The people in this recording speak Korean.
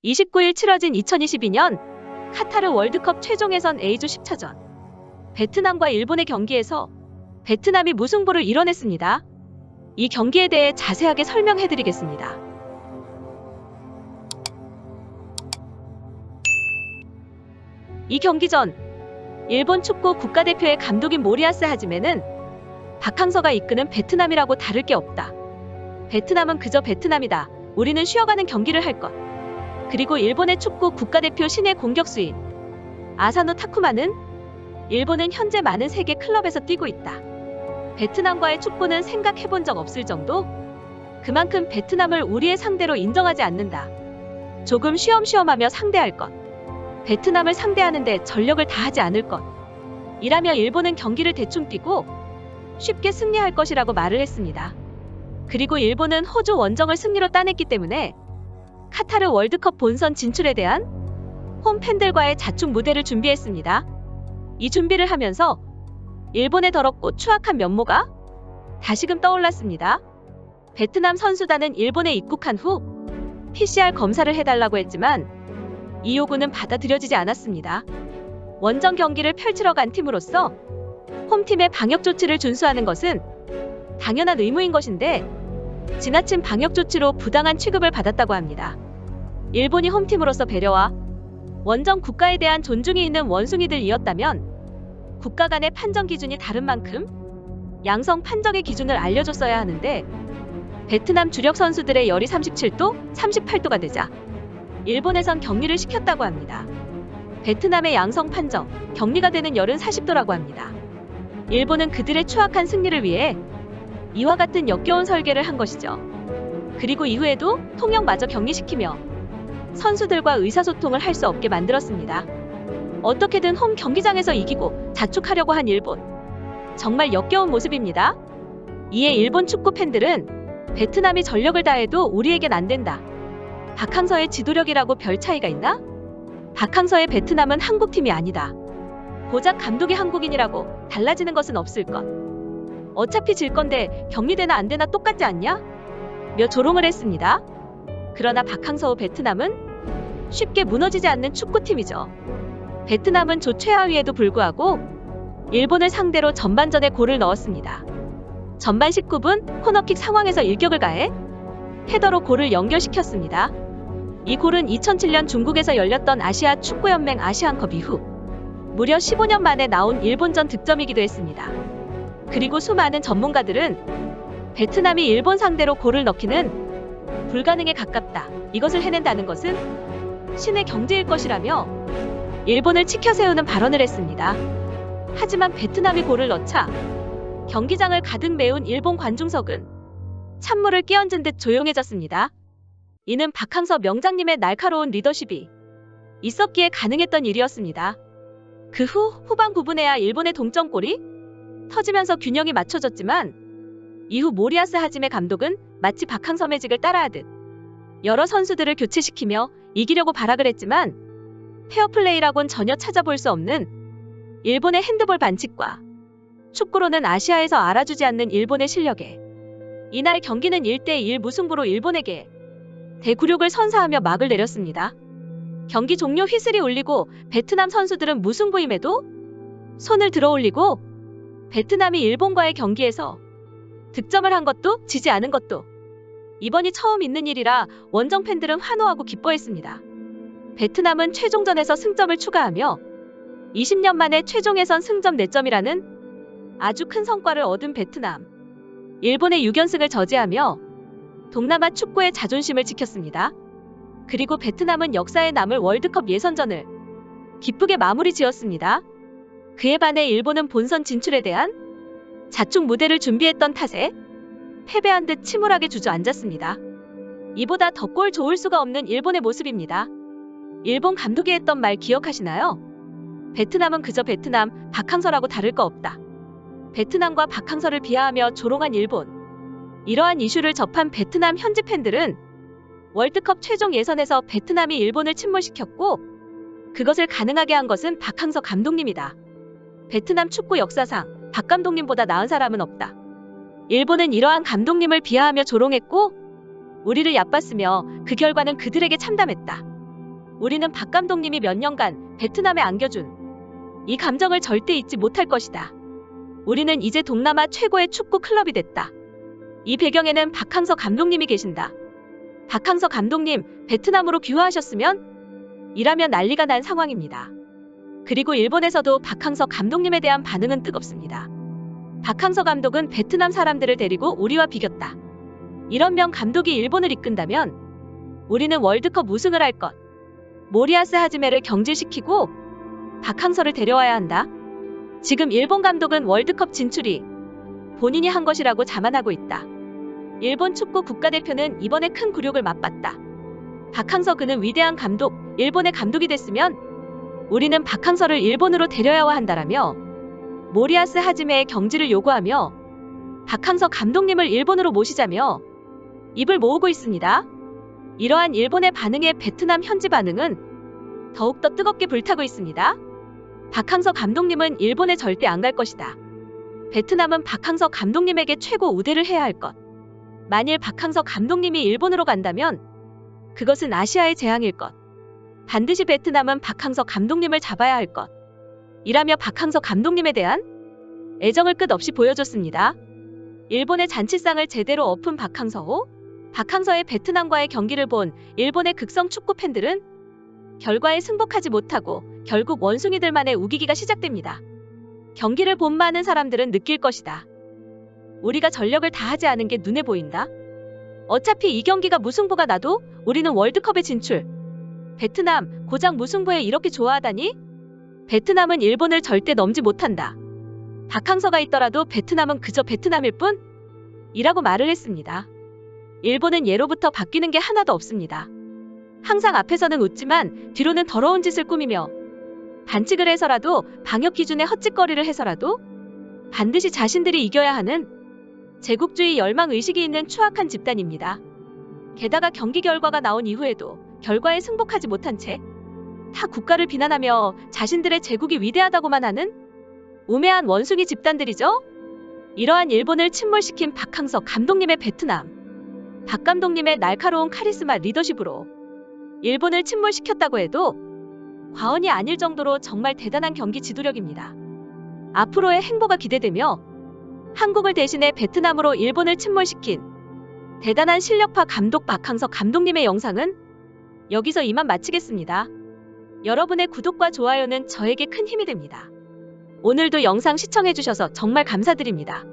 29일 치러진 2022년 카타르 월드컵 최종 예선 A조 10차전 베트남과 일본의 경기에서 베트남이 무승부를 이뤄냈습니다. 이 경기에 대해 자세하게 설명해드리겠습니다. 이 경기 전 일본 축구 국가대표의 감독인 모리아스 하지메는 박항서가 이끄는 베트남이라고 다를 게 없다. 베트남은 그저 베트남이다. 우리는 쉬어가는 경기를 할 것. 그리고 일본의 축구 국가대표 신예 공격수인 아사노 타쿠마는 일본은 현재 많은 세계 클럽에서 뛰고 있다. 베트남과의 축구는 생각해본 적 없을 정도? 그만큼 베트남을 우리의 상대로 인정하지 않는다. 조금 쉬엄쉬엄하며 상대할 것. 베트남을 상대하는데 전력을 다하지 않을 것. 이라며 일본은 경기를 대충 뛰고 쉽게 승리할 것이라고 말을 했습니다. 그리고 일본은 호주 원정을 승리로 따냈기 때문에 카타르 월드컵 본선 진출에 대한 홈 팬들과의 자축 무대를 준비했습니다. 이 준비를 하면서 일본의 더럽고 추악한 면모가 다시금 떠올랐습니다. 베트남 선수단은 일본에 입국한 후 PCR 검사를 해달라고 했지만 이 요구는 받아들여지지 않았습니다. 원정 경기를 펼치러 간 팀으로서 홈팀의 방역 조치를 준수하는 것은 당연한 의무인 것인데 지나친 방역 조치로 부당한 취급을 받았다고 합니다. 일본이 홈팀으로서 배려와 원정 국가에 대한 존중이 있는 원숭이들이었다면 국가 간의 판정 기준이 다른 만큼 양성 판정의 기준을 알려줬어야 하는데 베트남 주력 선수들의 열이 37도, 38도가 되자 일본에선 격리를 시켰다고 합니다. 베트남의 양성 판정, 격리가 되는 열은 40도라고 합니다. 일본은 그들의 추악한 승리를 위해 이와 같은 역겨운 설계를 한 것이죠. 그리고 이후에도 통역마저 격리시키며 선수들과 의사소통을 할 수 없게 만들었습니다. 어떻게든 홈 경기장에서 이기고 자축하려고 한 일본. 정말 역겨운 모습입니다. 이에 일본 축구 팬들은 베트남이 전력을 다해도 우리에겐 안 된다. 박항서의 지도력이라고 별 차이가 있나? 박항서의 베트남은 한국팀이 아니다. 고작 감독이 한국인이라고 달라지는 것은 없을 것. 어차피 질 건데 격리되나 안 되나 똑같지 않냐? 며 조롱을 했습니다. 그러나 박항서 후 베트남은 쉽게 무너지지 않는 축구팀이죠. 베트남은 조 최하위에도 불구하고 일본을 상대로 전반전에 골을 넣었습니다. 전반 19분 코너킥 상황에서 일격을 가해 헤더로 골을 연결시켰습니다. 이 골은 2007년 중국에서 열렸던 아시아 축구연맹 아시안컵 이후 무려 15년 만에 나온 일본전 득점이기도 했습니다. 그리고 수많은 전문가들은 베트남이 일본 상대로 골을 넣기는 불가능에 가깝다. 이것을 해낸다는 것은 신의 경제일 것이라며 일본을 치켜세우는 발언을 했습니다. 하지만 베트남이 골을 넣자 경기장을 가득 메운 일본 관중석은 찬물을 끼얹은 듯 조용해졌습니다. 이는 박항서 명장님의 날카로운 리더십이 있었기에 가능했던 일이었습니다. 그 후 후반 9분에야 일본의 동점골이 터지면서 균형이 맞춰졌지만 이후 모리아스 하지메 감독은 마치 박항서 매직을 따라하듯 여러 선수들을 교체시키며 이기려고 발악을 했지만 페어플레이라곤 전혀 찾아볼 수 없는 일본의 핸드볼 반칙과 축구로는 아시아에서 알아주지 않는 일본의 실력에 이날 경기는 1대1 무승부로 일본에게 대구력을 선사하며 막을 내렸습니다. 경기 종료 휘슬이 울리고 베트남 선수들은 무승부임에도 손을 들어 올리고 베트남이 일본과의 경기에서 득점을 한 것도 지지 않은 것도 이번이 처음 있는 일이라 원정 팬들은 환호하고 기뻐했습니다. 베트남은 최종전에서 승점을 추가하며 20년 만에 최종 예선 승점 4점이라는 아주 큰 성과를 얻은 베트남. 일본의 6연승을 저지하며 동남아 축구의 자존심을 지켰습니다. 그리고 베트남은 역사에 남을 월드컵 예선전을 기쁘게 마무리 지었습니다. 그에 반해 일본은 본선 진출에 대한 자축 무대를 준비했던 탓에 패배한 듯 침울하게 주저앉았습니다. 이보다 더 꼴 좋을 수가 없는 일본의 모습입니다. 일본 감독이 했던 말 기억하시나요? 베트남은 그저 베트남, 박항서라고 다를 거 없다. 베트남과 박항서를 비하하며 조롱한 일본. 이러한 이슈를 접한 베트남 현지 팬들은 월드컵 최종 예선에서 베트남이 일본을 침몰시켰고 그것을 가능하게 한 것은 박항서 감독님이다. 베트남 축구 역사상 박 감독님보다 나은 사람은 없다. 일본은 이러한 감독님을 비하하며 조롱했고 우리를 얕봤으며 그 결과는 그들에게 참담했다. 우리는 박 감독님이 몇 년간 베트남에 안겨준 이 감정을 절대 잊지 못할 것이다. 우리는 이제 동남아 최고의 축구 클럽이 됐다. 이 배경에는 박항서 감독님이 계신다. 박항서 감독님, 베트남으로 귀화하셨으면? 이라면 난리가 난 상황입니다. 그리고 일본에서도 박항서 감독님에 대한 반응은 뜨겁습니다. 박항서 감독은 베트남 사람들을 데리고 우리와 비겼다. 이런 명 감독이 일본을 이끈다면 우리는 월드컵 우승을 할 것. 모리아스 하즈메를 경질시키고 박항서를 데려와야 한다. 지금 일본 감독은 월드컵 진출이 본인이 한 것이라고 자만하고 있다. 일본 축구 국가대표는 이번에 큰 굴욕을 맛봤다. 박항서 그는 위대한 감독, 일본의 감독이 됐으면 우리는 박항서를 일본으로 데려야 한다라며 모리아스 하즈메의 경질을 요구하며 박항서 감독님을 일본으로 모시자며 입을 모으고 있습니다. 이러한 일본의 반응에 베트남 현지 반응은 더욱더 뜨겁게 불타고 있습니다. 박항서 감독님은 일본에 절대 안 갈 것이다. 베트남은 박항서 감독님에게 최고 우대를 해야 할 것. 만일 박항서 감독님이 일본으로 간다면 그것은 아시아의 재앙일 것. 반드시 베트남은 박항서 감독님을 잡아야 할 것. 이라며 박항서 감독님에 대한 애정을 끝없이 보여줬습니다. 일본의 잔치상을 제대로 엎은 박항서. 박항서의 베트남과의 경기를 본 일본의 극성 축구 팬들은 결과에 승복하지 못하고 결국 원숭이들만의 우기기가 시작됩니다. 경기를 본 많은 사람들은 느낄 것이다. 우리가 전력을 다하지 않은 게 눈에 보인다. 어차피 이 경기가 무승부가 나도 우리는 월드컵에 진출. 베트남 고작 무승부에 이렇게 좋아하다니? 베트남은 일본을 절대 넘지 못한다. 박항서가 있더라도 베트남은 그저 베트남일 뿐? 이라고 말을 했습니다. 일본은 예로부터 바뀌는 게 하나도 없습니다. 항상 앞에서는 웃지만 뒤로는 더러운 짓을 꾸미며 반칙을 해서라도 방역 기준에 헛짓거리를 해서라도 반드시 자신들이 이겨야 하는 제국주의 열망의식이 있는 추악한 집단입니다. 게다가 경기 결과가 나온 이후에도 결과에 승복하지 못한 채 타 국가를 비난하며 자신들의 제국이 위대하다고만 하는 우매한 원숭이 집단들이죠. 이러한 일본을 침몰시킨 박항서 감독님의 베트남, 박 감독님의 날카로운 카리스마 리더십으로 일본을 침몰시켰다고 해도 과언이 아닐 정도로 정말 대단한 경기 지도력입니다. 앞으로의 행보가 기대되며 한국을 대신해 베트남으로 일본을 침몰시킨 대단한 실력파 감독 박항서 감독님의 영상은 여기서 이만 마치겠습니다. 여러분의 구독과 좋아요는 저에게 큰 힘이 됩니다. 오늘도 영상 시청해주셔서 정말 감사드립니다.